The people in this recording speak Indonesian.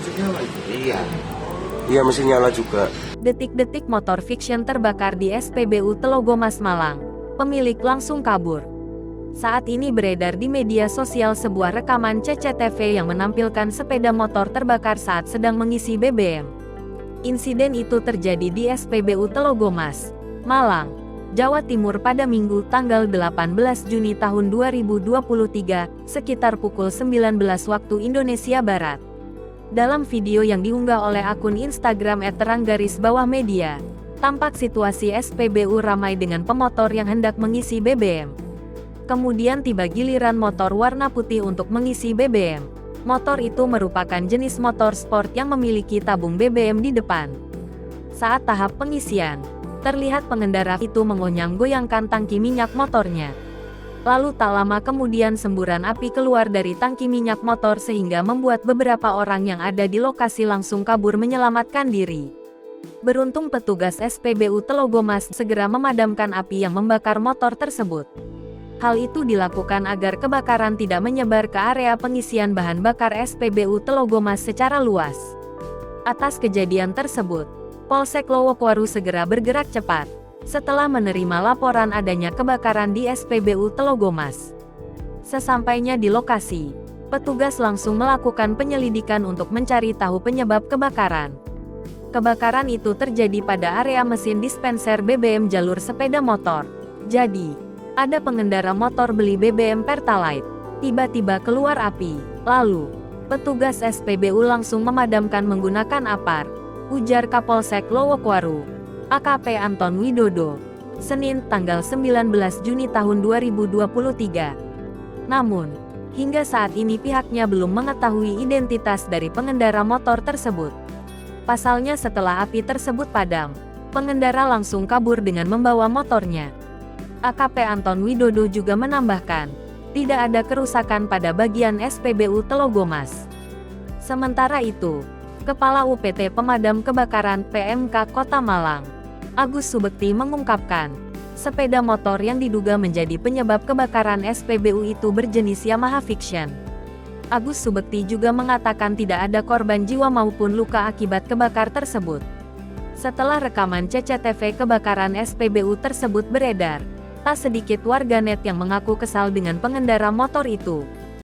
Mesin nyala itu? Iya. Iya, mesin nyala juga. Detik-detik motor fiction terbakar di SPBU Telogomas Malang. Pemilik langsung kabur. Saat ini beredar di media sosial sebuah rekaman CCTV yang menampilkan sepeda motor terbakar saat sedang mengisi BBM. Insiden itu terjadi di SPBU Telogomas, Malang, Jawa Timur pada Minggu tanggal 18 Juni tahun 2023, sekitar pukul 19 waktu Indonesia Barat. Dalam video yang diunggah oleh akun Instagram @terang_media, tampak situasi SPBU ramai dengan pemotor yang hendak mengisi BBM. Kemudian tiba giliran motor warna putih untuk mengisi BBM. Motor itu merupakan jenis motor sport yang memiliki tabung BBM di depan. Saat tahap pengisian, terlihat pengendara itu menggoyang-goyangkan tangki minyak motornya. Lalu tak lama kemudian semburan api keluar dari tangki minyak motor sehingga membuat beberapa orang yang ada di lokasi langsung kabur menyelamatkan diri. Beruntung petugas SPBU Telogomas segera memadamkan api yang membakar motor tersebut. Hal itu dilakukan agar kebakaran tidak menyebar ke area pengisian bahan bakar SPBU Telogomas secara luas. Atas kejadian tersebut, Polsek Lowokwaru segera bergerak cepat setelah menerima laporan adanya kebakaran di SPBU Telogomas. Sesampainya di lokasi, petugas langsung melakukan penyelidikan untuk mencari tahu penyebab kebakaran. Kebakaran itu terjadi pada area mesin dispenser BBM jalur sepeda motor. Jadi, ada pengendara motor beli BBM Pertalite. Tiba-tiba keluar api. Lalu, petugas SPBU langsung memadamkan menggunakan APAR, ujar Kapolsek Lowokwaru, AKP Anton Widodo, Senin tanggal 19 Juni tahun 2023. Namun, hingga saat ini pihaknya belum mengetahui identitas dari pengendara motor tersebut. Pasalnya setelah api tersebut padam, pengendara langsung kabur dengan membawa motornya. AKP Anton Widodo juga menambahkan, tidak ada kerusakan pada bagian SPBU Telogomas. Sementara itu, Kepala UPT Pemadam Kebakaran PMK Kota Malang, Agus Subekti mengungkapkan, sepeda motor yang diduga menjadi penyebab kebakaran SPBU itu berjenis Yamaha Fiction. Agus Subekti juga mengatakan tidak ada korban jiwa maupun luka akibat kebakar tersebut. Setelah rekaman CCTV kebakaran SPBU tersebut beredar, tak sedikit warganet yang mengaku kesal dengan pengendara motor itu.